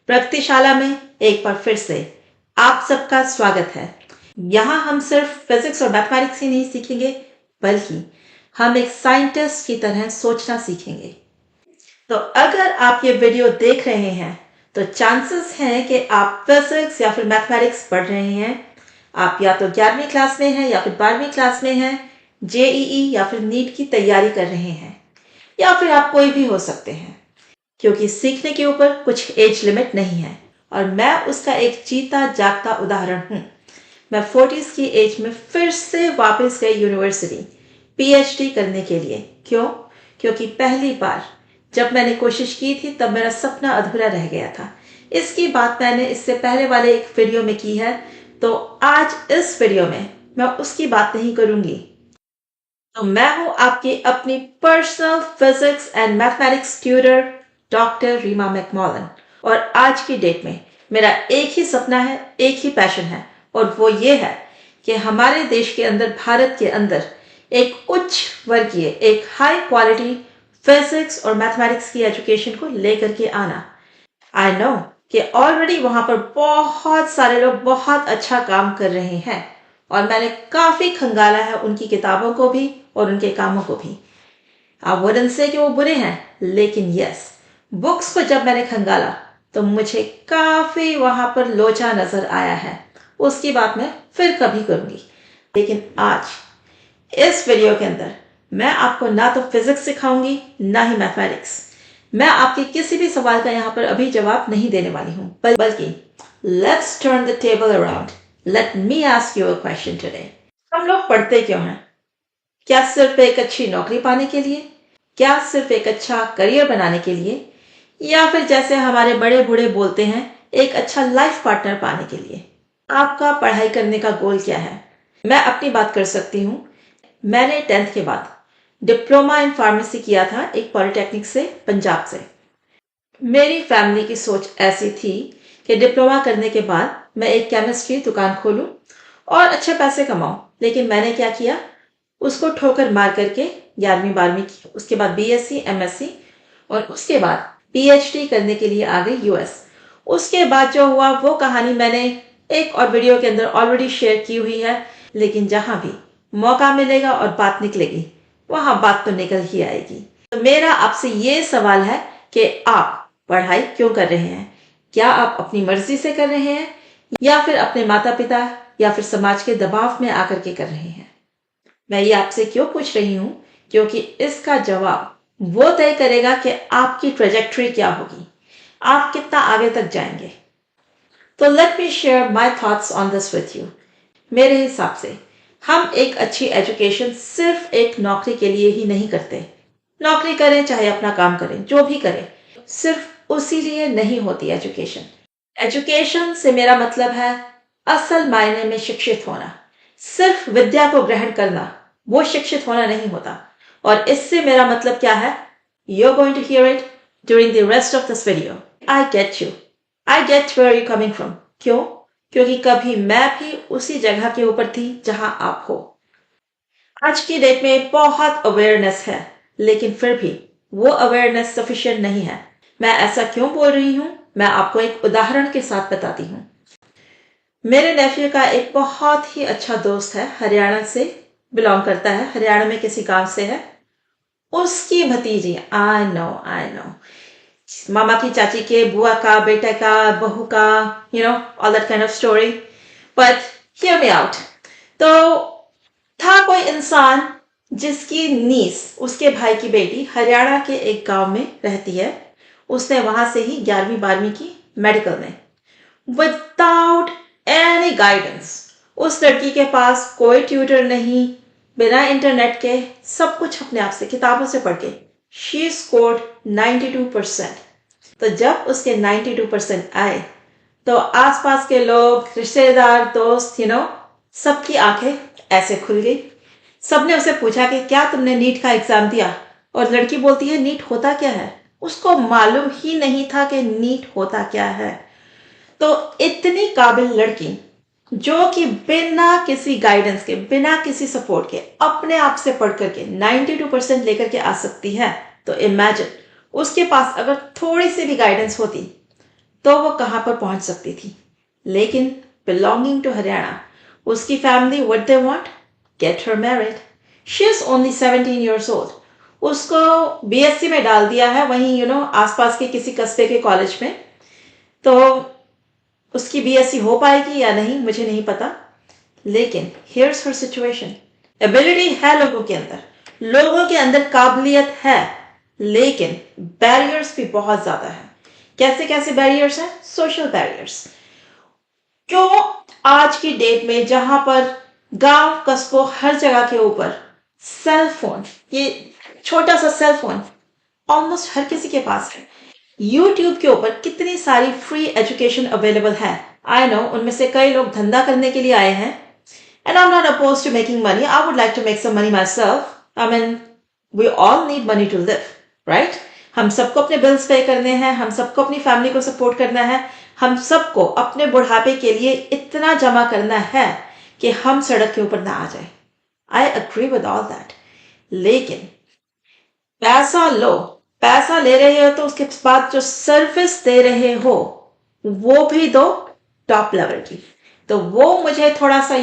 प्रगतिशाला में एक बार फिर से आप सबका स्वागत है। यहाँ हम सिर्फ फिजिक्स और मैथमेटिक्स ही नहीं सीखेंगे, बल्कि हम एक साइंटिस्ट की तरह सोचना सीखेंगे। तो अगर आप ये वीडियो देख रहे हैं तो चांसेस हैं कि आप फिजिक्स या फिर मैथमेटिक्स पढ़ रहे हैं। आप या तो 11वीं क्लास में हैं या फिर 12वीं क्लास में हैं, जेईई या फिर नीट की तैयारी कर रहे हैं, या फिर आप कोई भी हो सकते हैं, क्योंकि सीखने के ऊपर कुछ एज लिमिट नहीं है। और मैं उसका एक जीता जागता उदाहरण हूँ। मैं 40s की एज में फिर से वापस गई यूनिवर्सिटी पीएचडी करने के लिए। क्यों? क्योंकि पहली बार जब मैंने कोशिश की थी तब मेरा सपना अधूरा रह गया था। इसकी बात मैंने इससे पहले वाले एक वीडियो में की है, तो आज इस वीडियो में मैं उसकी बात नहीं करूंगी। तो मैं हूं आपकी अपनी personal physics and mathematics tutor doctor Rima McMullan, और आज की डेट में मेरा एक ही सपना है, एक ही पैशन है, और वो ये है कि हमारे देश के अंदर, भारत के अंदर एक उच्च वर्गीय, एक हाई क्वालिटी फिजिक्स और मैथमेटिक्स की एजुकेशन को लेकर के आना। आई नो कि ऑलरेडी वहां पर बहुत सारे लोग बहुत अच्छा काम कर रहे हैं, और मैंने काफी खंगाला है उनकी किताबों को भी और उनके कामों को भी। आप वुडन से कि वो बुरे हैं, लेकिन यस, बुक्स को जब मैंने खंगाला तो मुझे काफी वहां पर लोचा नजर आया है। उसकी बात मैं फिर कभी करूंगी। लेकिन आज इस वीडियो के अंदर मैं आपको ना तो फिजिक्स सिखाऊंगी, ना ही मैथमेटिक्स। मैं आपके किसी भी सवाल का यहाँ पर अभी जवाब नहीं देने वाली हूँ, बल्कि let's turn the table around. Let me ask you a question today. हम लोग पढ़ते क्यों हैं? क्या सिर्फ एक अच्छी नौकरी पाने के लिए? क्या सिर्फ एक अच्छा करियर बनाने के लिए? या फिर जैसे हमारे बड़े बूढ़े बोलते हैं, एक अच्छा लाइफ पार्टनर पाने के लिए? आपका पढ़ाई करने का गोल क्या है? मैं अपनी बात कर सकती हूँ। मैंने 10th के बाद डिप्लोमा इन फार्मेसी किया था एक पॉलिटेक्निक से, पंजाब से। मेरी फैमिली की सोच ऐसी थी कि डिप्लोमा करने के बाद मैं एक केमिस्ट्री दुकान खोलूं और अच्छे पैसे कमाऊं। लेकिन मैंने क्या किया, उसको ठोकर मार करके 11वीं 12वीं की, उसके बाद बीएससी एमएससी, और उसके बाद पीएचडी करने के लिए आ गई यूएस। उसके बाद जो हुआ वो कहानी मैंने एक और वीडियो के अंदर ऑलरेडी शेयर की हुई है। लेकिन जहां भी मौका मिलेगा और बात निकलेगी, वहां बात तो निकल ही आएगी। तो मेरा आपसे ये सवाल है कि आप पढ़ाई क्यों कर रहे हैं? क्या आप अपनी मर्जी से कर रहे हैं, या फिर अपने माता पिता या फिर समाज के दबाव में आकर के कर रहे हैं? मैं ये आपसे क्यों पूछ रही हूं? क्योंकि इसका जवाब वो तय करेगा कि आपकी ट्रेजेक्टरी क्या होगी, आप कितना आगे तक जाएंगे। तो let me share my thoughts on this with you. मेरे हिसाब से हम एक अच्छी एजुकेशन सिर्फ एक नौकरी के लिए ही नहीं करते। नौकरी करें चाहे अपना काम करें, जो भी करें, सिर्फ उसी लिए नहीं होती एजुकेशन। एजुकेशन से मेरा मतलब है असल मायने में शिक्षित होना। सिर्फ विद्या को ग्रहण करना, वो शिक्षित होना नहीं होता। और इससे मेरा मतलब क्या है, you're going to hear it during the rest of this video. I get you. I get where you're coming from. क्यों? क्योंकि कभी मैं भी उसी जगह के ऊपर थी जहां आप हो। आज की डेट में बहुत अवेयरनेस है, लेकिन फिर भी वो अवेयरनेस सफिशिएंट नहीं है। मैं ऐसा क्यों बोल रही हूं, मैं आपको एक उदाहरण के साथ बताती हूँ। मेरे नेफ्यू का एक बहुत ही अच्छा दोस्त है, हरियाणा से बिलोंग करता है, हरियाणा में किसी गांव से है। उसकी भतीजी, आई नो, मामा की चाची के बुआ का बेटे का बहू का, all that kind of story. But hear me out. तो था कोई इंसान जिसकी नीस, उसके भाई की बेटी, हरियाणा के एक गांव में रहती है। उसने वहां से ही 11वीं 12वीं की मेडिकल में, विदाउट एनी गाइडेंस। उस लड़की के पास कोई ट्यूटर नहीं, बिना इंटरनेट के, सब कुछ अपने आप से, किताबों से पढ़ के शी स्कोर्ड 92%। तो जब उसके 92% आए तो आसपास के लोग, रिश्तेदार, दोस्त, सबकी आंखें ऐसे खुल गई। सबने उसे पूछा कि क्या तुमने नीट का एग्जाम दिया? और लड़की बोलती है, नीट होता क्या है? उसको मालूम ही नहीं था कि नीट होता क्या है। तो इतनी काबिल लड़की जो कि बिना किसी गाइडेंस के, बिना किसी सपोर्ट के, अपने आप से पढ़ करके 92% लेकर के आ सकती है, तो इमेजिन उसके पास अगर थोड़ी सी भी गाइडेंस होती तो वो कहाँ पर पहुंच सकती थी। लेकिन बिलोंगिंग टू हरियाणा, उसकी family what they want, get her married. She is only 17 years old। उसको बीएससी में डाल दिया है, वहीं आसपास के किसी कस्बे के कॉलेज में। तो उसकी बीएससी हो पाएगी या नहीं मुझे नहीं पता, लेकिन हियर्स हर सिचुएशन। एबिलिटी है लोगों के अंदर, लोगों के अंदर काबिलियत है, लेकिन बैरियर्स भी बहुत ज्यादा है। कैसे कैसे बैरियर्स हैं? Social barriers. क्यों आज की डेट में जहां पर गांव कस्बों हर जगह के ऊपर सेल फोन, ये छोटा सा सेल फोन ऑलमोस्ट हर किसी के पास है। यूट्यूब के ऊपर कितनी सारी फ्री एजुकेशन अवेलेबल है। आई नो उनमें से कई लोग धंधा करने के लिए आए हैं, and I am not oppose to making money. I would like to make some money myself. I mean we all need money to live, right? हम सबको अपने बिल्स पे करने हैं, हम सबको अपनी फैमिली को सपोर्ट करना है, हम सबको अपने बुढ़ापे के लिए इतना जमा करना है कि हम सड़क के ऊपर ना आ जाए। I agree with all that, लेकिन पैसा लो, पैसा ले रहे हो तो उसके बाद जो सर्विस दे रहे हो वो भी दो टॉप लेवल की। तो वो मुझे थोड़ा सा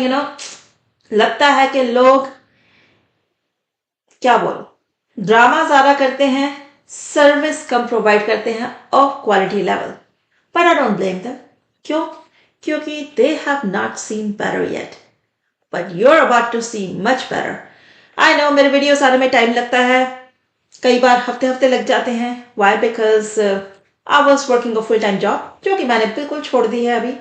लगता है कि लोग क्या बोलो, ड्रामा ज्यादा करते हैं, सर्विस कम प्रोवाइड करते हैं of quality level. But I don't blame them. क्यों? क्योंकि they have not seen better yet, but you are about to see much better. I know मेरे वीडियोस आने में टाइम लगता है, कई बार हफ्ते हफ्ते लग जाते हैं। Why? Because I was working a full time job, जो कि मैंने बिल्कुल छोड़ दी है अभी,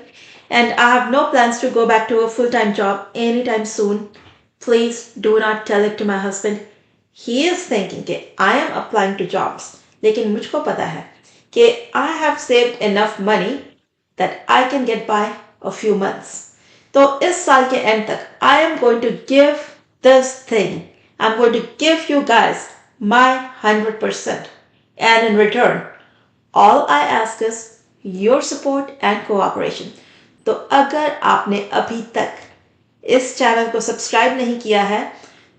and I have no plans to go back to a full time job any time soon. Please do not tell it to my husband. He is thinking कि I am applying to jobs, लेकिन मुझको पता है कि I have saved enough money that I can get by a few months. तो इस साल के एंड तक I am going to give this thing, I am going to give you guys my 100%, and in return all I ask is your support and cooperation. तो अगर आपने अभी तक इस चैनल को सब्सक्राइब नहीं किया है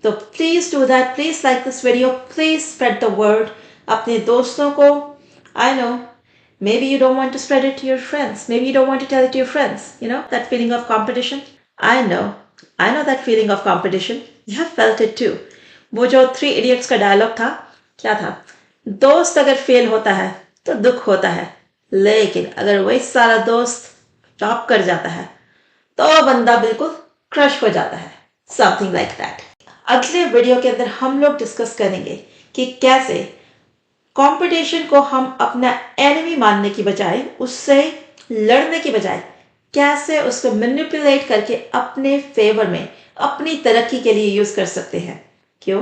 तो please do that, please like this video, please spread the word अपने दोस्तों को। I know maybe you don't want to spread it to your friends, maybe you don't want to tell it to your friends, that feeling of competition. I know that feeling of competition, you have felt it too. वो जो 3 idiots का dialogue था, क्या था? दोस्त अगर fail होता है तो दुख होता है, लेकिन अगर वही सारा दोस्त टॉप कर जाता है तो बंदा बिल्कुल क्रश हो जाता है। Something like that. अगले वीडियो के अंदर हम लोग डिस्कस करेंगे कि कैसे कंपटीशन को हम अपना एनिमी मानने की बजाय, उससे लड़ने की बजाय, कैसे उसको मैनिपुलेट करके अपने फेवर में, अपनी तरक्की के लिए यूज कर सकते हैं। क्यों?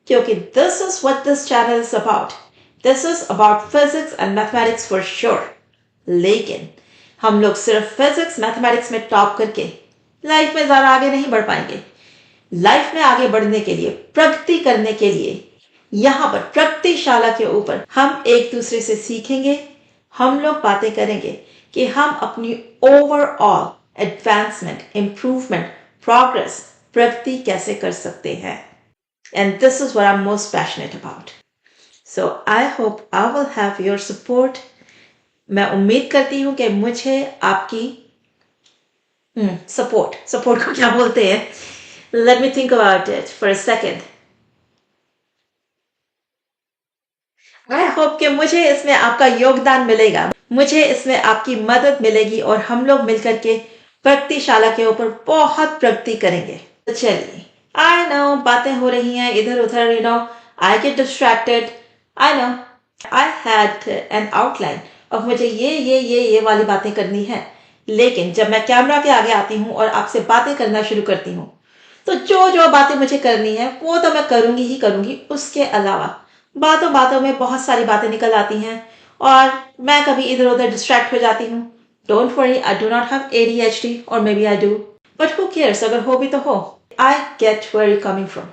क्योंकि this is what this channel is about. This is about physics and mathematics for sure. लेकिन हम लोग सिर्फ फिजिक्स मैथमेटिक्स में टॉप करके लाइफ में ज्यादा आगे नहीं बढ़ पाएंगे। लाइफ में आगे बढ़ने के लिए, प्रगति करने के लिए, यहाँ पर प्रगतिशाला के ऊपर हम एक दूसरे से सीखेंगे। हम लोग बातें करेंगे कि हम अपनी ओवरऑल एडवांसमेंट, इंप्रूवमेंट, प्रोग्रेस, प्रगति कैसे कर सकते हैं। And this is what I'm most passionate about. So I hope I will have your support. मैं उम्मीद करती हूँ कि मुझे आपकी सपोर्ट को क्या बोलते हैं? Let me think about it for a second. I hope कि मुझे इसमें आपका योगदान मिलेगा, मुझे इसमें आपकी मदद मिलेगी और हम लोग मिलकर के प्रगतिशाला के ऊपर बहुत प्रगति करेंगे। तो चलिए, I know बातें हो रही हैं इधर उधर, I get distracted. I know I had an outline of मुझे ये वाली बातें करनी है, लेकिन जब मैं कैमरा के आगे आती हूँ और आपसे बातें करना शुरू करती हूँ तो जो बातें मुझे करनी है वो तो मैं करूंगी ही करूंगी। उसके अलावा बातों में बहुत सारी बातें निकल आती हैं और मैं कभी इधर उधर डिस्ट्रैक्ट हो जाती हूँ। Don't worry, I do not have ADHD, और maybe I do, but who cares, अगर हो भी तो हो। I get where you're coming from.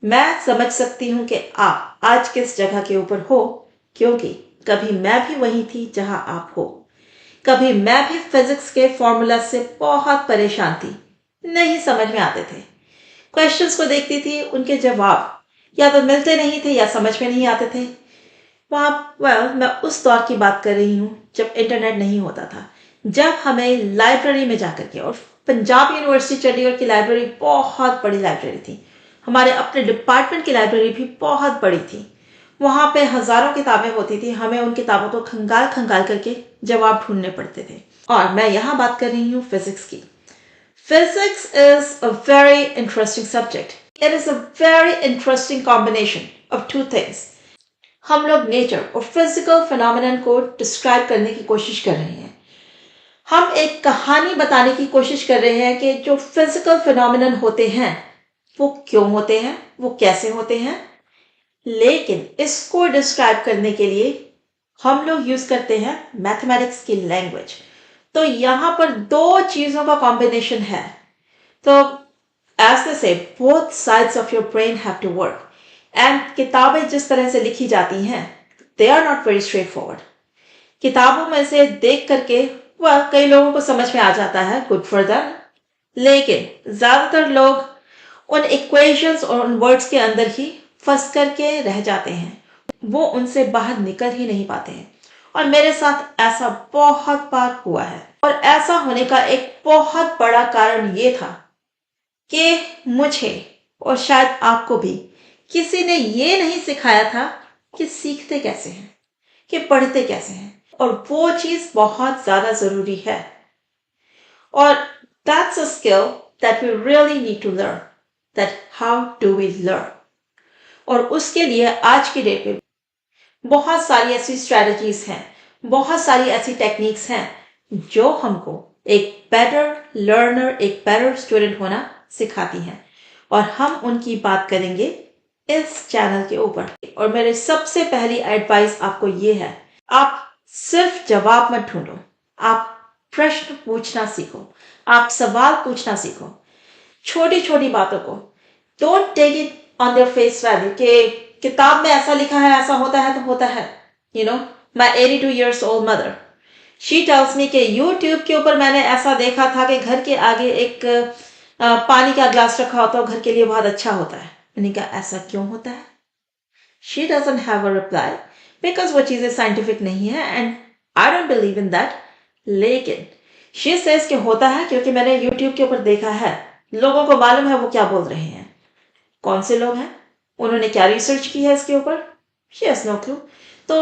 मैं समझ सकती हूँ कि आप आज किस जगह के ऊपर हो, क्योंकि कभी मैं भी वही थी जहां आप हो। कभी मैं भी फिजिक्स के फॉर्मूला से बहुत परेशान थी, नहीं समझ में आते थे। क्वेश्चंस को देखती थी, उनके जवाब या तो मिलते नहीं थे या समझ में नहीं आते थे। मैं उस दौर की बात कर रही हूँ जब इंटरनेट नहीं होता था, जब हमें लाइब्रेरी में जाकर के, और पंजाब यूनिवर्सिटी चंडीगढ़ की लाइब्रेरी बहुत बड़ी लाइब्रेरी थी, हमारे अपने डिपार्टमेंट की लाइब्रेरी भी बहुत बड़ी थी। वहाँ पे हजारों किताबें होती थी, हमें उन किताबों को खंगाल खंगाल करके जवाब ढूंढने पड़ते थे। और मैं यहाँ बात कर रही हूँ फिजिक्स की। Physics is a very interesting subject. It is a very interesting combination of two things. हम लोग नेचर और फिजिकल फिनोमेनन को डिस्क्राइब करने की कोशिश कर रहे हैं। हम एक कहानी बताने की कोशिश कर रहे हैं कि जो फिजिकल फिनोमेनन होते हैं वो क्यों होते हैं, वो कैसे होते हैं। लेकिन इसको डिस्क्राइब करने के लिए हम लोग यूज करते हैं मैथमेटिक्स की लैंग्वेज। तो यहां पर दो चीजों का कॉम्बिनेशन है। तो as they say both sides of your brain have to work. And किताबें जिस तरह से लिखी जाती हैं, they are not very straightforward. किताबों में से देख करके वह कई लोगों को समझ में आ जाता है, गुड फॉर देम। लेकिन ज्यादातर लोग उन इक्वेशंस और उन वर्ड्स के अंदर ही फंस करके रह जाते हैं, वो उनसे बाहर निकल ही नहीं पाते हैं। और मेरे साथ ऐसा बहुत बार हुआ है। और ऐसा होने का एक बहुत बड़ा कारण ये था कि मुझे और शायद आपको भी किसी ने ये नहीं सिखाया था कि सीखते कैसे हैं, कि पढ़ते कैसे हैं। और वो चीज बहुत ज्यादा जरूरी है। और that's a skill that we really need to learn, that how do we learn। और उसके लिए आज की डेट में बहुत सारी ऐसी स्ट्रेटजीज हैं, बहुत सारी ऐसी टेक्निक्स हैं जो हमको एक बेटर लर्नर, एक बेटर स्टूडेंट होना सिखाती हैं। और हम उनकी बात करेंगे इस चैनल के ऊपर। और मेरी सबसे पहली एडवाइस आपको ये है, आप सिर्फ जवाब मत ढूंढो, आप प्रश्न पूछना सीखो, आप सवाल पूछना सीखो। छोटी छोटी बातों को don't take it on their face value कि किताब में ऐसा लिखा है, ऐसा होता है तो होता है। माई 82 years old mother, she tells me कि यूट्यूब के ऊपर मैंने ऐसा देखा था कि घर के आगे एक पानी का ग्लास रखा होता है, घर के लिए बहुत अच्छा होता है। मैंने कहा ऐसा क्यों होता है? She doesn't have a reply because वो चीजें साइंटिफिक नहीं है and I don't believe in that. लेकिन शी सेज कि होता है क्योंकि मैंने यूट्यूब के ऊपर देखा है, लोगों को मालूम है वो क्या बोल रहे हैं। कौन से लोग हैं, उन्होंने क्या रिसर्च की है इसके ऊपर? She has no clue. तो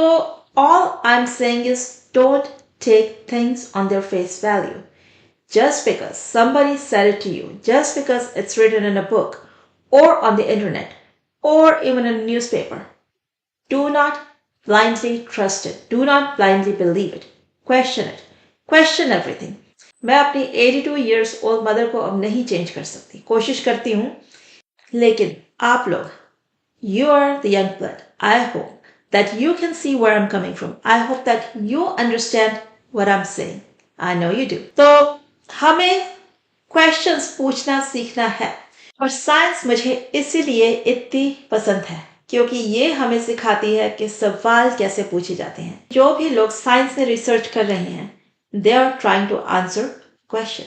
all I am saying is don't take things on their face value. Just because somebody said it to you, just because it's written in a book or on the internet or even in a newspaper, do not blindly trust it. Do not blindly believe it. Question it. Question everything. मैं अपनी 82 years old mother को अब नहीं change कर सकती, कोशिश करती हूँ। लेकिन आप लोग, you are the young blood. I hope that you can see where I'm coming from. I hope that you understand what I'm saying. I know you do. तो हमें questions पूछना सीखना है। और साइंस मुझे इसीलिए इतनी पसंद है क्योंकि ये हमें सिखाती है कि सवाल कैसे पूछे जाते हैं। जो भी लोग साइंस में रिसर्च कर रहे हैं, they are trying to answer question.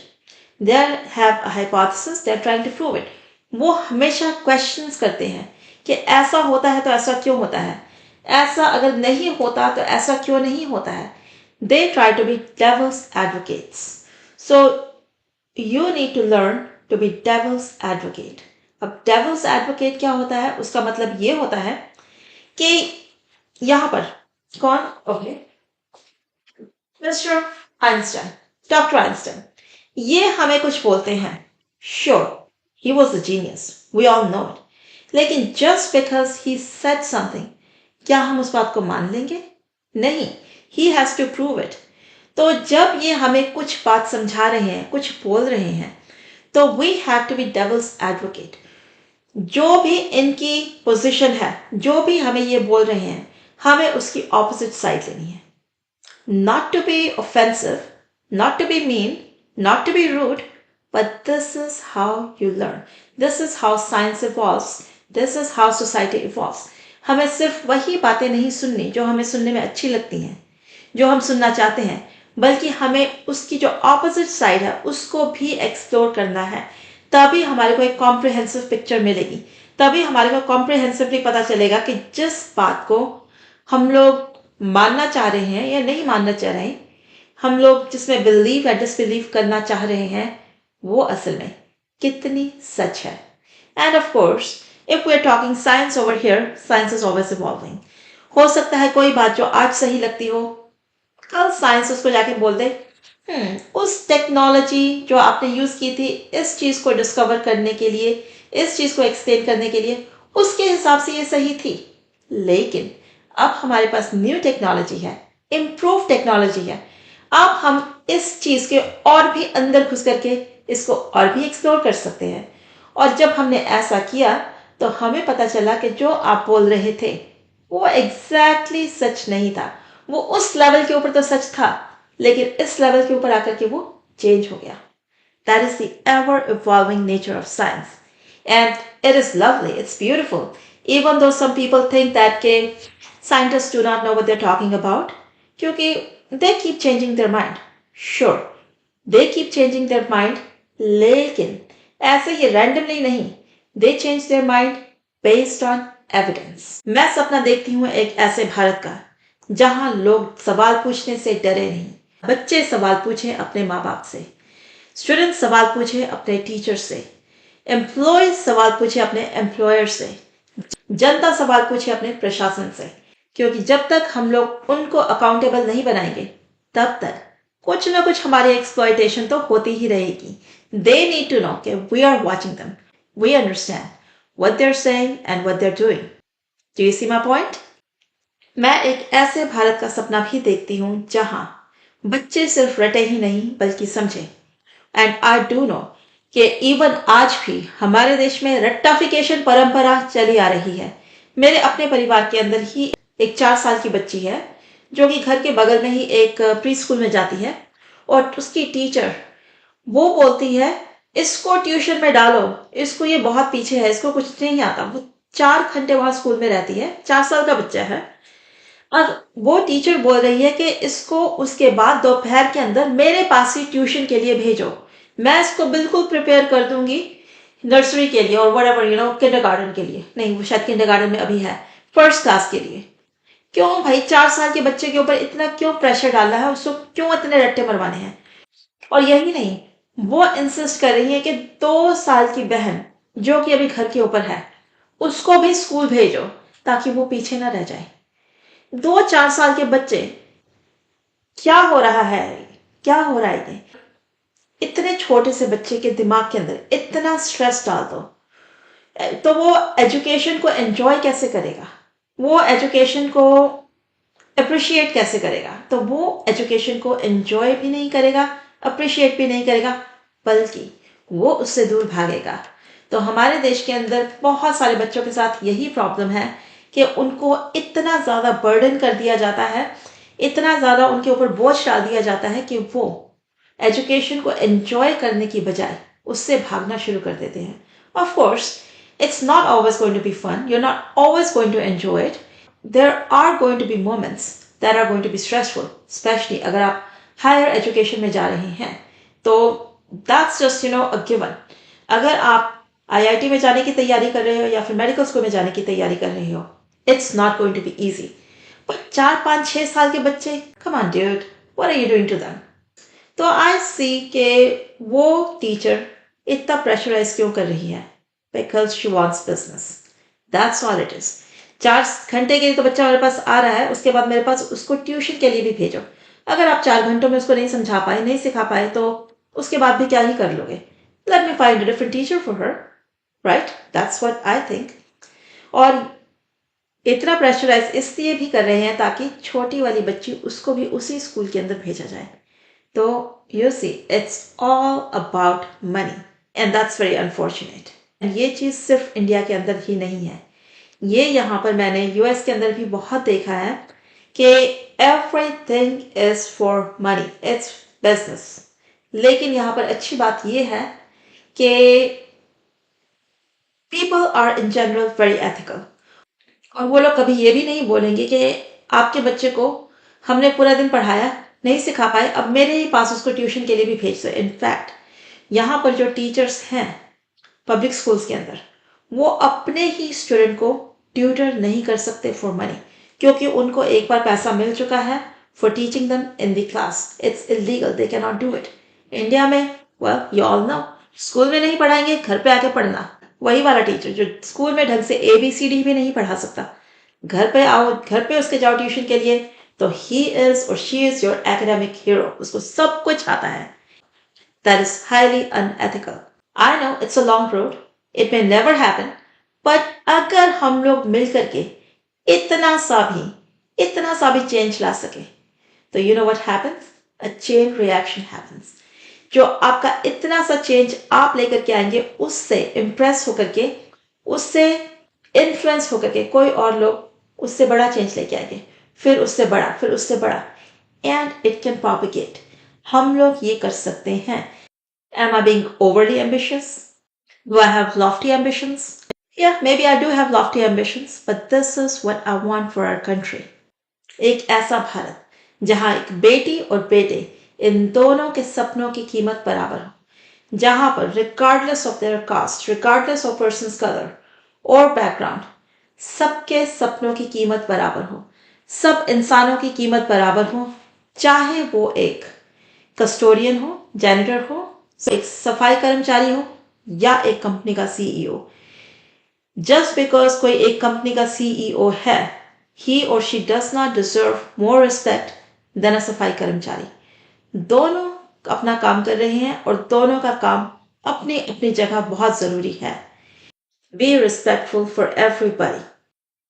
They have a hypothesis, they are trying to prove it. वो हमेशा questions करते हैं कि ऐसा होता है तो ऐसा क्यों होता है, ऐसा अगर नहीं होता तो ऐसा क्यों नहीं होता है। They try to be devil's advocates. So you need to learn to be devil's advocate. अब devil's advocate क्या होता है? उसका मतलब ये होता है कि यहां पर कौन? Okay, mister Einstein, doctor Einstein, ये हमें कुछ बोलते हैं। Sure, he was a genius. We all know it. लेकिन just because he said something, क्या हम उस बात को मान लेंगे? नहीं, he has to prove it. तो जब ये हमें कुछ बात समझा रहे हैं, कुछ बोल रहे हैं, तो we have to be devil's advocate. जो भी इनकी पोजीशन है, जो भी हमें ये बोल रहे हैं, हमें उसकी ऑपोजिट साइड लेनी है। Not to be offensive, not to be mean, not to be rude, but this is how you learn. This is how science evolves. This is how society evolves. हमें सिर्फ वही बातें नहीं सुननी जो हमें सुनने में अच्छी लगती हैं, जो हम सुनना चाहते हैं, बल्कि हमें उसकी जो ऑपोजिट साइड है उसको भी एक्सप्लोर करना है। तभी हमारे को एक कॉम्प्रिहेंसिव पिक्चर मिलेगी, तभी हमारे को कॉम्प्रिहेंसिवली पता चलेगा कि जिस बात को हम लोग मानना चाह रहे हैं या नहीं मानना चाह रहे हैं, हम लोग जिसमें बिलीव या डिसबिलीव करना चाह रहे हैं, वो असल में कितनी सच है। And of course if we are talking science over here, science is always evolving. हो सकता है कोई बात जो आज सही लगती हो, कल साइंस उसको जाके बोल दे उस टेक्नोलॉजी जो आपने यूज की थी इस चीज को डिस्कवर करने के लिए, इस चीज को एक्सप्लेन करने के लिए, उसके हिसाब से ये सही थी। लेकिन अब हमारे पास न्यू टेक्नोलॉजी है, इम्प्रूव टेक्नोलॉजी है। अब हम इस चीज के और भी अंदर घुस करके इसको और भी एक्सप्लोर कर सकते हैं। और जब हमने ऐसा किया तो हमें पता चला कि जो आप बोल रहे थे वो एग्जैक्टली सच नहीं था। वो उस लेवल के ऊपर तो सच था, लेकिन इस लेवल के ऊपर आकर के वो चेंज हो गया। That is the ever evolving nature of science. And it is lovely, it's beautiful. Even though some people think that scientists do not know what they're talking about, क्योंकि they keep changing their mind. Sure, they keep changing their mind, लेकिन ऐसे ही randomly नहीं, they change their mind based on evidence. मैं सपना देखती हूँ एक ऐसे भारत का जहां लोग सवाल पूछने से डरे नहीं। बच्चे सवाल पूछें अपने माँ बाप से, स्टूडेंट सवाल पूछे अपने टीचर से, एम्प्लॉय सवाल पूछे अपने एम्प्लॉयर से, जनता सवाल पूछे अपने प्रशासन से। क्योंकि जब तक हम लोग उनको अकाउंटेबल नहीं बनाएंगे, तब तक कुछ ना कुछ हमारी एक्सप्लॉयटेशन तो होती ही रहेगी। दे नीड टू नो कि we are watching them, we understand what they are saying and what they are doing. Do you see my point? मैं एक ऐसे भारत का सपना भी देखती हूँ जहां बच्चे सिर्फ रटे ही नहीं बल्कि समझे। एंड आई डू नो कि इवन आज भी हमारे देश में रट्टाफिकेशन परंपरा चली आ रही है। मेरे अपने परिवार के अंदर ही एक 4 साल की बच्ची है जो कि घर के बगल में ही एक प्री स्कूल में जाती है, और उसकी टीचर वो बोलती है इसको ट्यूशन में डालो, इसको ये बहुत पीछे है, इसको कुछ नहीं आता। वो 4 घंटे वहां स्कूल में रहती है, 4 साल का बच्चा है, और वो टीचर बोल रही है कि इसको उसके बाद दोपहर के अंदर मेरे पास ही ट्यूशन के लिए भेजो, मैं इसको बिल्कुल प्रिपेयर कर दूंगी नर्सरी के लिए और व्हाटएवर किंडरगार्टन के लिए। नहीं, वो शायद किंडरगार्टन में अभी है, फर्स्ट क्लास के लिए। क्यों भाई 4 साल के बच्चे के ऊपर इतना क्यों प्रेशर डालना है, उसको क्यों इतने रट्टे मरवाने हैं? और यही नहीं, वो इंसिस्ट कर रही है कि 2 साल की बहन जो कि अभी घर के ऊपर है उसको भी स्कूल भेजो ताकि वो पीछे ना रह जाए। 2-4 साल के बच्चे, क्या हो रहा है, क्या हो रहा है? ये इतने छोटे से बच्चे के दिमाग के अंदर इतना स्ट्रेस डाल दो तो वो एजुकेशन को एंजॉय कैसे करेगा? वो एजुकेशन को अप्रिशिएट कैसे करेगा? तो वो एजुकेशन को एंजॉय भी नहीं करेगा, अप्रिशिएट भी नहीं करेगा, बल्कि वो उससे दूर भागेगा। तो हमारे देश के अंदर बहुत सारे बच्चों के साथ यही प्रॉब्लम है कि उनको इतना ज़्यादा बर्डन कर दिया जाता है, इतना ज़्यादा उनके ऊपर बोझ डाल दिया जाता है कि वो एजुकेशन को एंजॉय करने की बजाय उससे भागना शुरू कर देते हैं। Of course it's not always going to be fun, you're not always going to enjoy it. There are going to be moments that are going to be stressful, especially अगर आप हायर एजुकेशन में जा रहे हैं तो that's just a given. अगर आप IIT में जाने की तैयारी कर रहे हो या फिर मेडिकल स्कूल में जाने की तैयारी कर रहे हो, it's not going to be easy. But 4-5-6 साल के बच्चे, come on dude, what are you doing to them? तो आई सी के वो टीचर इतना प्रेशराइज क्यों कर रही है? Because she wants business. That's all it is. 4 घंटे के लिए तो बच्चा मेरे पास आ रहा है, उसके बाद मेरे पास उसको ट्यूशन के लिए भी भेजो। अगर आप 4 घंटों में उसको नहीं समझा पाए, नहीं सिखा पाए, तो उसके बाद भी क्या ही कर लोगे? Let me find a different teacher for her. Right? That's what I think. और इतना प्रेशराइज इसलिए भी कर रहे हैं ताकि छोटी वाली बच्ची उसको भी उसी स्कूल के अंदर भेजा जाए। तो you see, it's all about money. And that's very unfortunate. ये चीज़ सिर्फ इंडिया के अंदर ही नहीं है, ये यहाँ पर मैंने यूएस के अंदर भी बहुत देखा है कि everything is for money, it's business. लेकिन यहाँ पर अच्छी बात ये है कि people are in general very ethical, और वो लोग कभी ये भी नहीं बोलेंगे कि आपके बच्चे को हमने पूरा दिन पढ़ाया, नहीं सिखा पाए, अब मेरे ही पास उसको ट्यूशन के लिए भी भेज दो। इनफैक्ट यहाँ पर जो टीचर्स हैं पब्लिक स्कूल्स के अंदर, वो अपने ही स्टूडेंट को ट्यूटर नहीं कर सकते फॉर मनी, क्योंकि उनको एक बार पैसा मिल चुका है for teaching them in the class. It's illegal, they can not do it. India में well you all know, school में नहीं पढ़ाएंगे, घर पे आके पढ़ना. वही वाला टीचर जो स्कूल में ढंग से ABCD भी नहीं पढ़ा सकता, घर पे आओ, घर पे उसके जाओ ट्यूशन के लिए, तो ही इज और she is your academic hero. उसको सब कुछ आता है. That is highly unethical. I know it's a long road, it may never happen, but अगर हम लोग मिल करके इतना सा भी चेंज ला सके, तो you know what happens, a chain reaction happens. जो आपका इतना सा चेंज आप लेकर के आएंगे, उससे इम्प्रेस होकर के, उससे इन्फ्लुएंस होकर के कोई और लोग उससे बड़ा चेंज लेके आएंगे, फिर उससे बड़ा, फिर उससे बड़ा, एंड इट कैन प्रोपिगेट. हम लोग ये कर सकते हैं. Am I being overly ambitious? Do I have lofty ambitions? Yeah, maybe I do have lofty ambitions, but this is what I want for our country. एक ऐसा भारत जहां एक बेटी और बेटे इन दोनों के सपनों की कीमत बराबर हो, जहां पर regardless of their caste, regardless of persons colour और बैकग्राउंड, सबके सपनों की कीमत बराबर हो, सब इंसानों की कीमत बराबर हो, चाहे वो एक कस्टोडियन हो, जैनिटर हो, एक सफाई कर्मचारी हो, या एक कंपनी का CEO. जस्ट बिकॉज कोई एक कंपनी का CEO है, he or she does not deserve more respect than a सफाई कर्मचारी. दोनों अपना काम कर रहे हैं और दोनों का काम अपनी अपनी जगह बहुत जरूरी है. Be respectful for everybody.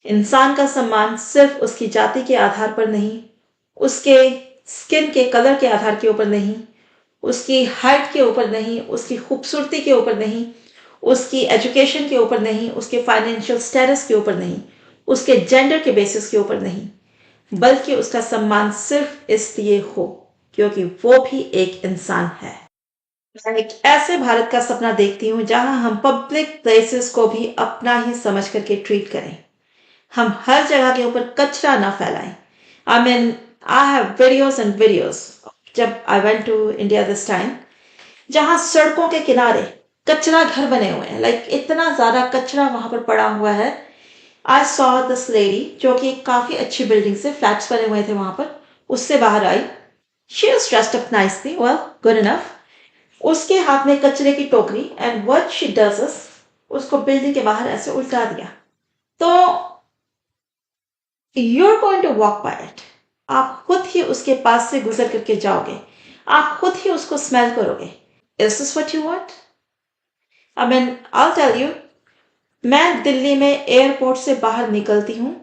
इंसान का सम्मान सिर्फ उसकी जाति के आधार पर नहीं, उसके स्किन के कलर के आधार के ऊपर नहीं, उसकी हाइट के ऊपर नहीं, उसकी खूबसूरती के ऊपर नहीं, उसकी एजुकेशन के ऊपर नहीं, उसके फाइनेंशियल स्टेटस के ऊपर नहीं, उसके जेंडर के बेसिस के ऊपर नहीं, बल्कि उसका सम्मान सिर्फ इसलिए हो क्योंकि वो भी एक इंसान है. मैं एक ऐसे भारत का सपना देखती हूँ जहां हम पब्लिक प्लेसेस को भी अपना ही समझ करके ट्रीट करें. हम हर जगह के ऊपर कचरा ना फैलाएं. I have videos and videos जब I went to India this time, जहां सड़कों के किनारे कचरा घर बने हुए हैं. लाइक इतना ज्यादा कचरा वहां पर पड़ा हुआ है. आई सॉ दिस लेडी, जो कि काफी अच्छी बिल्डिंग से फ्लैट्स बने हुए थे वहां पर, उससे बाहर आई. She is dressed up nicely, well good enough. उसके हाथ में कचरे की टोकरी, and what she does is उसको बिल्डिंग के बाहर ऐसे उल्टा दिया. तो you're going to walk by it. आप खुद ही उसके पास से गुजर करके जाओगे, आप खुद ही उसको स्मेल करोगे. Is this what you want? I mean, I'll tell you, मैं दिल्ली में एयरपोर्ट से बाहर निकलती हूँ,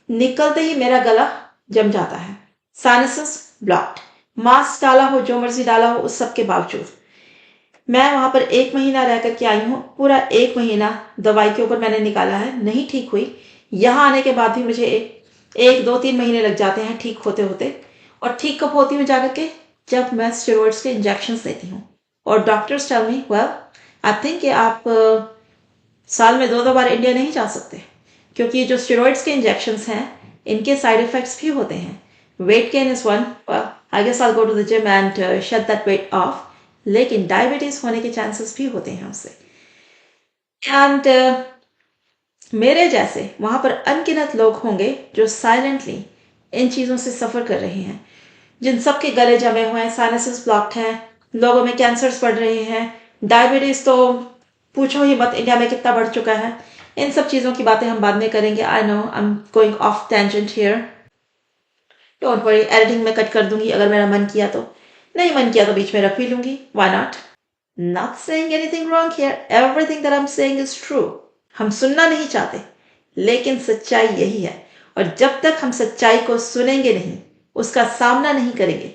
निकलते ही मेरा गला जम जाता है. Sinuses blocked. मास्क डाला हो, जो मर्जी डाला हो, उस सब के बावजूद मैं वहां पर 1 महीना रह करके आई हूँ. पूरा 1 महीना दवाई के ऊपर मैंने निकाला है, नहीं ठीक हुई. यहाँ आने के बाद भी मुझे 1, 2, 3 महीने लग जाते हैं ठीक होते होते. और ठीक कब होती हूँ जाकर के, जब मैं स्टेरॉइड्स के इंजेक्शंस लेती हूँ. और doctors tell me, well I think कि आप साल में 2 बार इंडिया नहीं जा सकते, क्योंकि जो स्टेरॉइड्स के इंजेक्शंस हैं, इनके साइड इफेक्ट्स भी होते हैं. Weight gain is one, I guess I go to the gym and shed that weight off. लेकिन डायबिटीज होने के चांसेस भी होते हैं उससे. एंड मेरे जैसे वहां पर अनगिनत लोग होंगे जो साइलेंटली इन चीज़ों से सफ़र कर रहे हैं, जिन सब के गले जमे हुए हैं, साइनसेस ब्लॉक्ड हैं, लोगों में कैंसर्स बढ़ रहे हैं, डायबिटीज़ तो पूछो ही मत इंडिया में कितना बढ़ चुका है. इन सब चीज़ों की बातें हम बाद में करेंगे. I know I am going of tangent here. Don't worry, editing में कट कर दूंगी अगर मेरा मन किया तो. नहीं मन किया तो बीच में रख भी लूंगी. Why not? Not saying anything wrong here. Everything that I am saying is true. हम सुनना नहीं चाहते, लेकिन सच्चाई यही है. और जब तक हम सच्चाई को सुनेंगे नहीं, उसका सामना नहीं करेंगे,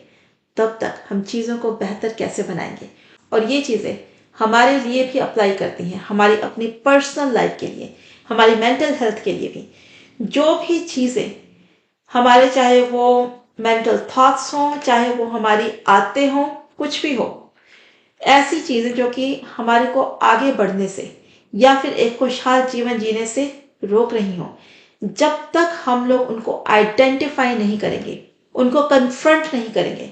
तब तक हम चीज़ों को बेहतर कैसे बनाएंगे. और ये चीज़ें हमारे लिए भी अप्लाई करती हैं, हमारी अपनी पर्सनल लाइफ के लिए, हमारी मेंटल हेल्थ के लिए भी. जो भी चीज़ें हमारे, चाहे वो मेंटल थॉट्स हों, चाहे वो हमारी आदतें हों, कुछ भी हो, ऐसी चीज़ें जो कि हमारे को आगे बढ़ने से या फिर एक खुशहाल जीवन जीने से रोक रही हों, जब तक हम लोग उनको आइडेंटिफाई नहीं करेंगे, उनको कन्फ्रंट नहीं करेंगे,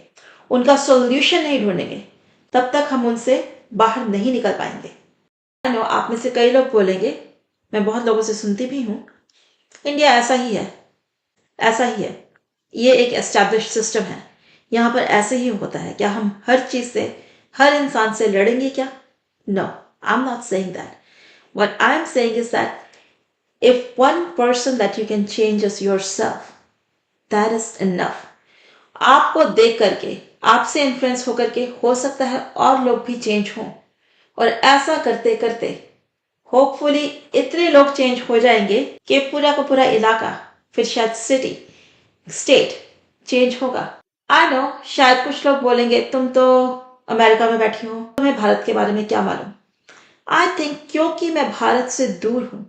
उनका सॉल्यूशन नहीं ढूंढेंगे, तब तक हम उनसे बाहर नहीं निकल पाएंगे. नो, आप में से कई लोग बोलेंगे, मैं बहुत लोगों से सुनती भी हूँ, इंडिया ऐसा ही है, ऐसा ही है, ये एक एस्टैब्लिश सिस्टम है। यहाँ पर ऐसे ही होता है। क्या हम हर चीज से, हर इंसान से लड़ेंगे क्या? No, I am not saying that. What I am saying is that if one person that you can change is yourself, that is enough. आपको देख करके, आपसे इन्फ्लुएंस होकर के हो सकता है और लोग भी चेंज हों, और ऐसा करते करते होपफुली इतने लोग चेंज हो जाएंगे कि पूरा का पूरा इलाका, फिर शायद सिटी, स्टेट चेंज होगा. आई नो, शायद कुछ लोग बोलेंगे तुम तो अमेरिका में बैठी हो, तुम्हें भारत के बारे में क्या मालूम. आई थिंक क्योंकि मैं भारत से दूर हूं,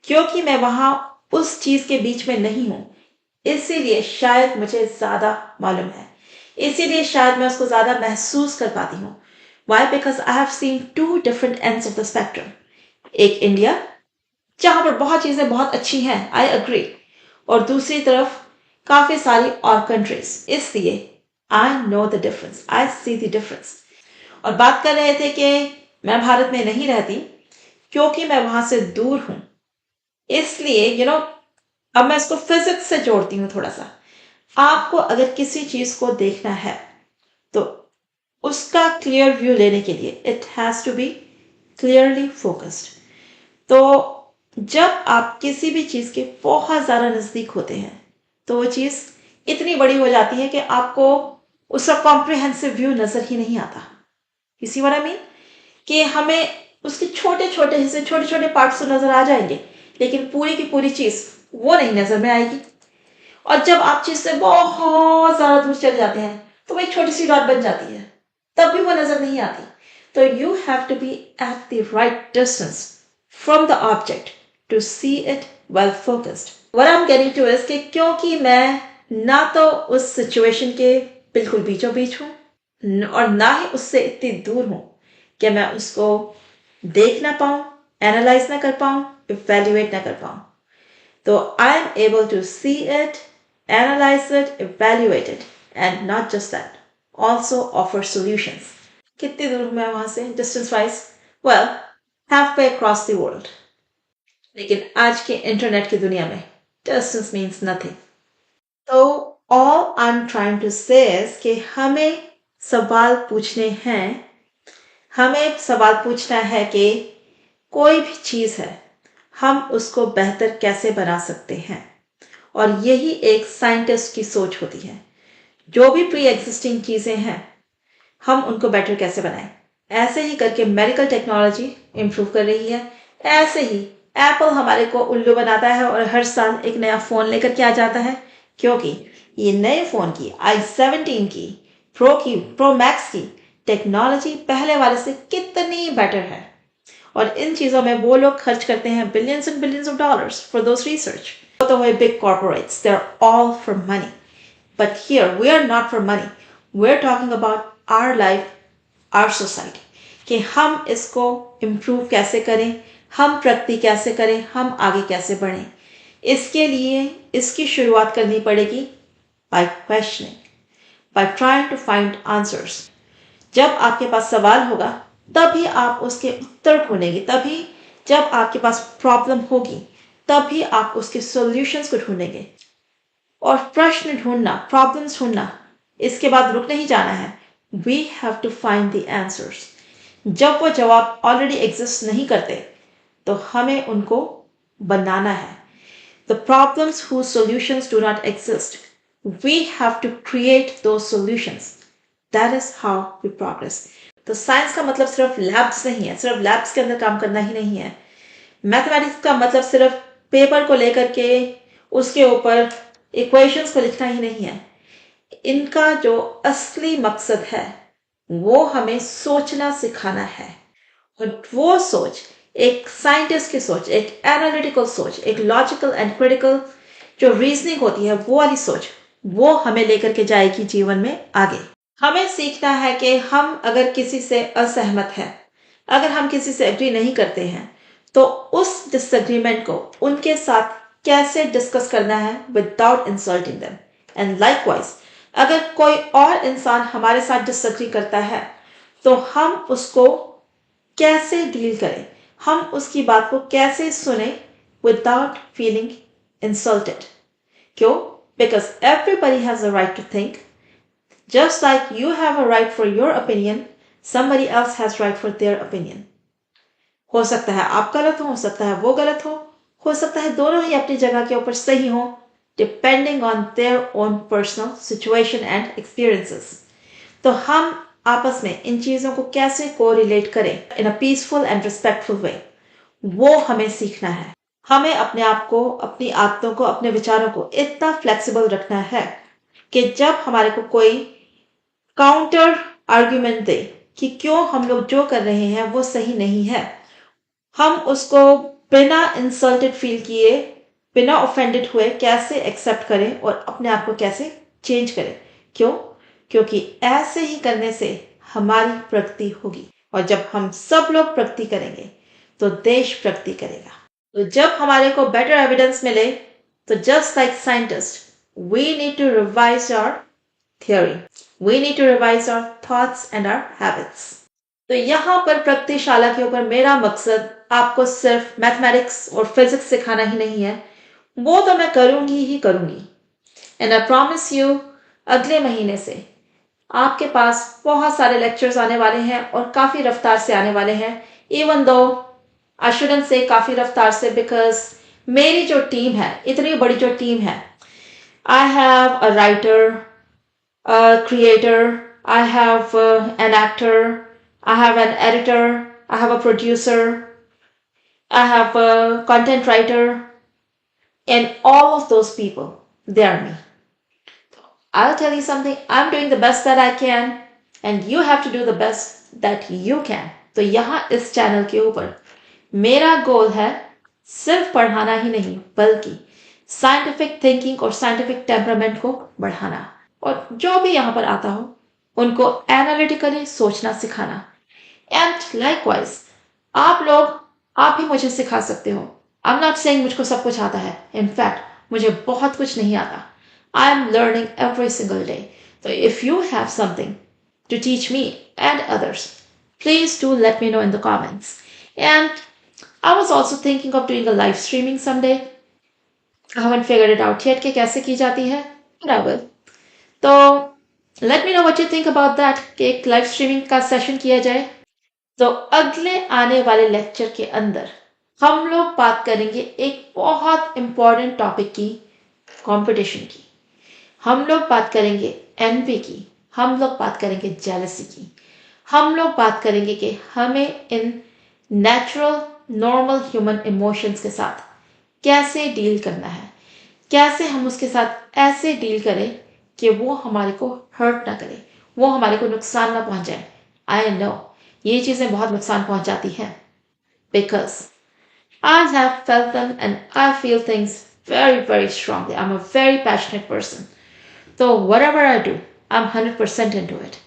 क्योंकि मैं वहां उस चीज के बीच में नहीं हूं, इसीलिए शायद मुझे ज्यादा मालूम है, इसीलिए शायद मैं उसको ज्यादा महसूस कर पाती हूँ. Why? Because I have seen two different ends of the spectrum. एक इंडिया जहां पर बहुत चीजें बहुत अच्छी हैं, आई अग्री, और दूसरी तरफ काफी सारी और कंट्रीज. इसलिए I know the difference, I see the difference. और बात कर रहे थे कि मैं भारत में नहीं रहती क्योंकि मैं वहां से दूर हूं, इसलिए अब मैं इसको फिजिक्स से जोड़ती हूँ थोड़ा सा. आपको अगर किसी चीज को देखना है तो उसका क्लियर व्यू लेने के लिए it has to be clearly focused. तो जब आप किसी भी चीज के बहुत ज्यादा नजदीक होते हैं तो वो चीज इतनी बड़ी हो जाती है कि आपको उसका कॉम्प्रिहेंसिव व्यू नजर ही नहीं आता. You see what I mean? कि हमें उसके छोटे छोटे हिस्से, छोटे छोटे पार्ट्स तो नजर आ जाएंगे, लेकिन पूरी की पूरी चीज वो नहीं नजर में आएगी. और जब आप चीज से बहुत ज्यादा दूर चले जाते हैं तो वो एक छोटी सी डॉट बन जाती है, तब भी वो नजर नहीं आती. तो you have to be at the right distance from the object to see it well focused. What I am getting to is कि क्योंकि मैं ना तो उस सिचुएशन के बिल्कुल बीचों बीच हूं और ना ही उससे इतनी दूर हूं कि मैं उसको देख ना पाऊं, एनालाइज ना कर पाऊं, इवेल्युएट ना कर पाऊं. So I am able to see it, analyze it, evaluate it, and not just that, also offer solutions. कितनी दूर हूं मैं वहां से distance wise? Well, halfway across the world. लेकिन आज के इंटरनेट की दुनिया में distance means nothing. तो all I'm trying to say is कि हमें सवाल पूछने हैं, हमें सवाल पूछना है कि कोई भी चीज है, हम उसको बेहतर कैसे बना सकते हैं. और यही एक साइंटिस्ट की सोच होती है. जो भी प्री एग्जिस्टिंग चीजें हैं, हम उनको बेटर कैसे बनाएं. ऐसे ही करके मेडिकल टेक्नोलॉजी इंप्रूव कर रही है. ऐसे ही एप्पल हमारे को उल्लू बनाता है और हर साल एक नया फोन लेकर के आ जाता है, क्योंकि ये नए फोन की i17 की प्रो मैक्स की टेक्नोलॉजी पहले वाले से कितनी बेटर है. और इन चीजों में वो लोग खर्च करते हैं billions and billions of dollars for those research. तो वो big corporates, they are all for money. But here we are not for money, we are talking about our life, our society, कि हम इसको इम्प्रूव कैसे करें, हम प्रगति कैसे करें, हम आगे कैसे बढ़ें. इसके लिए इसकी शुरुआत करनी पड़ेगी by questioning, by trying to find answers. जब आपके पास सवाल होगा तभी आप उसके उत्तर ढूंढेंगे, तभी जब आपके पास प्रॉब्लम होगी तभी आप उसके सॉल्यूशंस को ढूंढेंगे. और प्रश्न ढूंढना, प्रॉब्लम्स ढूंढना, इसके बाद रुक नहीं जाना है. We have to find the answers. जब वो जवाब ऑलरेडी एग्जिस्ट नहीं करते तो हमें उनको बनाना है. The problems whose solutions do not exist, we have to create those solutions. That is how we progress. तो साइंस का मतलब सिर्फ लैब्स नहीं है, सिर्फ लैब्स के अंदर काम करना ही नहीं है. मैथमेटिक्स का मतलब सिर्फ पेपर को लेकर के उसके ऊपर इक्वेशंस को लिखना ही नहीं है. इनका जो असली मकसद है वो हमें सोचना सिखाना है. और वो सोच एक साइंटिस्ट की सोच, एक एनालिटिकल सोच, एक लॉजिकल एंड क्रिटिकल जो रीजनिंग होती है, वो वाली सोच, वो हमें लेकर के जाएगी जीवन में आगे. हमें सीखना है कि हम अगर किसी से असहमत हैं, अगर हम किसी से एग्री नहीं करते हैं, तो उस डिसएग्रीमेंट को उनके साथ कैसे डिस्कस करना है without insulting them. And likewise अगर कोई और इंसान हमारे साथ डिसएग्री करता है तो हम उसको कैसे डील करें, हम उसकी बात को कैसे सुने विदाउट फीलिंग इंसल्टेड. क्यों? because everybody has a right to think. Just like you have a right for your opinion, somebody else has right for their opinion. हो सकता है आप गलत हो सकता है वो गलत हो सकता है दोनों ही अपनी जगह के ऊपर सही हो, depending on their own personal situation and experiences. तो हम आपस में इन चीजों को कैसे कोरिलेट करें इन a peaceful and respectful way, वो हमें सीखना है। हमें अपने आप को, अपनी आदतों को, अपने विचारों को इतना फ्लेक्सिबल रखना है कि जब हमारे को कोई काउंटर आर्ग्यूमेंट दे कि क्यों हम लोग जो कर रहे हैं वो सही नहीं है, हम उसको बिना इंसल्टेड फील किए, बिना ऑफेंडेड हुए कैसे एक्सेप्ट करें और अपने आप को कैसे चेंज करें। क्यों? क्योंकि ऐसे ही करने से हमारी प्रगति होगी, और जब हम सब लोग प्रगति करेंगे तो देश प्रगति करेगा। तो जब हमारे को बेटर एविडेंस मिले, तो just like scientist, we need to revise our theory, we need to revise our thoughts and our habits. तो यहाँ पर प्रगतिशाला के ऊपर मेरा मकसद आपको सिर्फ मैथमेटिक्स और फिजिक्स सिखाना ही नहीं है, वो तो मैं करूंगी ही करूंगी। एंड आई प्रॉमिस यू, अगले महीने से आपके पास बहुत सारे लेक्चर्स आने वाले हैं और काफी रफ्तार से आने वाले हैं। इवन दो आई शुडंट से काफी रफ्तार से, बिकॉज मेरी जो टीम है, इतनी बड़ी जो टीम है, I have a writer, a creator, I have an actor, I have an editor, I have a producer, I have a content writer, and all of those people, they are me. I'll tell you something, I'm doing the best that I can, and you have to do the best that you can. तो यहाँ इस channel के ऊपर मेरा गोल है सिर्फ पढ़ाना ही नहीं, बल्कि साइंटिफिक थिंकिंग और साइंटिफिक टेम्परामेंट को बढ़ाना, और जो भी यहाँ पर आता हो उनको एनालिटिकली सोचना सिखाना। एंड लाइकवाइज आप भी मुझे सिखा सकते हो। आई एम नॉट सेइंग मुझको सब कुछ आता है, इनफैक्ट मुझे बहुत कुछ नहीं आता। I am learning every single day. तो if you have something to teach me and others, please do let me know in the comments. And I was also thinking of doing a live streaming someday. I haven't figured it out yet कि कैसे की जाती है, but I will. तो let me know what you think about that कि एक live streaming का session किया जाए। तो अगले आने वाले लेक्चर के अंदर हम लोग बात करेंगे एक बहुत इंपॉर्टेंट टॉपिक की, कंपटीशन की। हम लोग बात करेंगे एनवी की, हम लोग बात करेंगे जेलसी की, हम लोग बात करेंगे कि हमें in natural normal human emotions के साथ कैसे डील करना है, कैसे हम उसके साथ ऐसे डील करें कि वो हमारे को हर्ट ना करे, वो हमारे को नुकसान ना पहुंचाए। आई नो ये चीज़ें बहुत नुकसान पहुंचाती हैं, because I have felt them and I feel things very very strongly. I'm a very passionate person. So whatever I do, I'm 100% into it.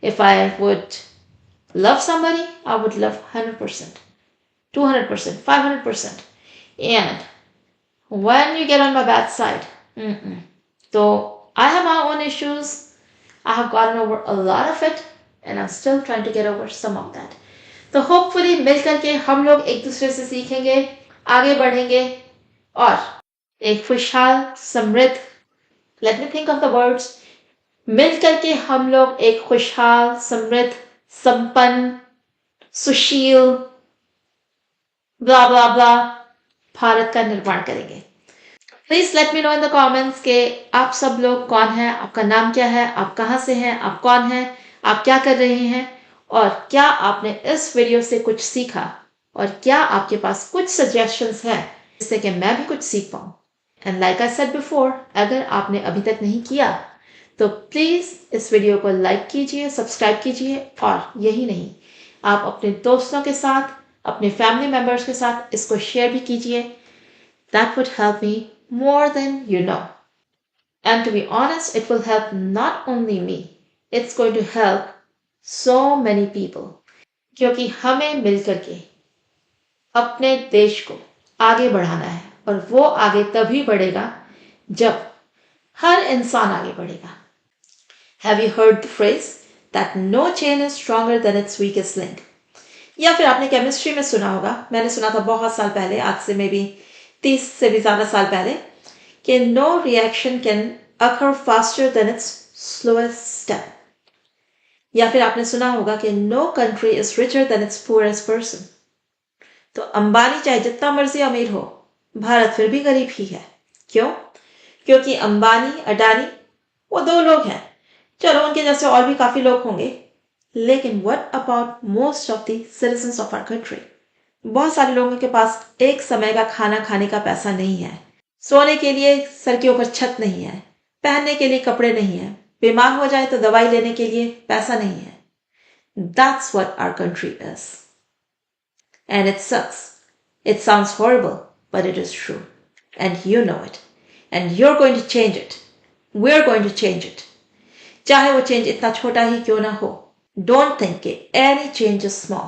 If I would love somebody, I would love 100%, 200%, 500%. And when you get on my bad side, so I have my own issues. I have gotten over a lot of it, and I'm still trying to get over some of that. तो hopefully मिलकर के हम लोग एक दूसरे से सीखेंगे, आगे बढ़ेंगे, और एक खुशहाल समृद्ध, let me think of the words, मिलकर के हम लोग एक खुशहाल समृद्ध संपन्न सुशील ब्ला ब्ला ब्ला भारत का निर्माण करेंगे। Please let me know in the comments के आप सब लोग कौन हैं, आपका नाम क्या है, आप कहाँ से हैं, आप कौन हैं, आप क्या कर रहे हैं, और क्या आपने इस वीडियो से कुछ सीखा, और क्या आपके पास कुछ सजेशंस हैं जिससे कि मैं भी कुछ सीख पाऊँ। And like I said before, अगर आपने अभी तक नहीं किया तो प्लीज़ इस वीडियो को लाइक कीजिए, सब्सक्राइब कीजिए, और यही नहीं, आप अपने दोस्तों के साथ, अपने फैमिली मेम्बर्स के साथ इसको शेयर भी कीजिए। That would help me more than you know. And to be honest, it will help not only me, it's going to help so many people. क्योंकि हमें मिलकर के अपने देश को आगे बढ़ाना है, और वो आगे तभी बढ़ेगा जब हर इंसान आगे बढ़ेगा। Have you heard the phrase that no chain is stronger than its weakest link? या फिर आपने केमिस्ट्री में सुना होगा, मैंने सुना था बहुत साल पहले, आज से मे बी 30 से भी ज्यादा साल पहले, कि no reaction can occur faster than its slowest step. या फिर आपने सुना होगा कि no country is richer than its poorest person. तो अंबानी चाहे जितना मर्जी अमीर हो, भारत फिर भी गरीब ही है। क्यों? क्योंकि अंबानी, अडानी वो दो लोग हैं। चलो उनके जैसे और भी काफी लोग होंगे, लेकिन what about most of the citizens of our country? बहुत सारे लोगों के पास एक समय का खाना खाने का पैसा नहीं है, सोने के लिए सर के ऊपर छत नहीं है, पहनने के लिए कपड़े नहीं है, बीमार हो जाए तो दवाई लेने के लिए पैसा नहीं है। That's what our country is. And it sucks. It sounds horrible, but it is true. And you know it. And you're going to change it. We're going to change it. चाहे वो चेंज इतना छोटा ही क्यों ना हो, don't think any change is small.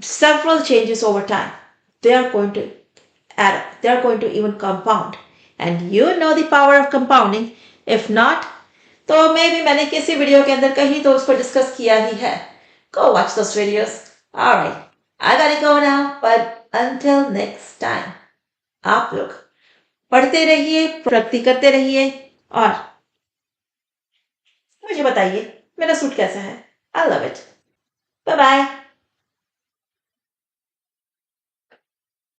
Several changes over time, they are going to add up. They are going to even compound. And you know the power of compounding. If not, तो maybe मैंने किसी video के अंदर कहीं तो उसको discuss किया ही है. Go watch those videos. Alright, I gotta go now, but until next time, आप लोग पढ़ते रहिए, प्रगति करते रहिए और मुझे बताइए मेरा सूट कैसा है। I love it. Bye bye.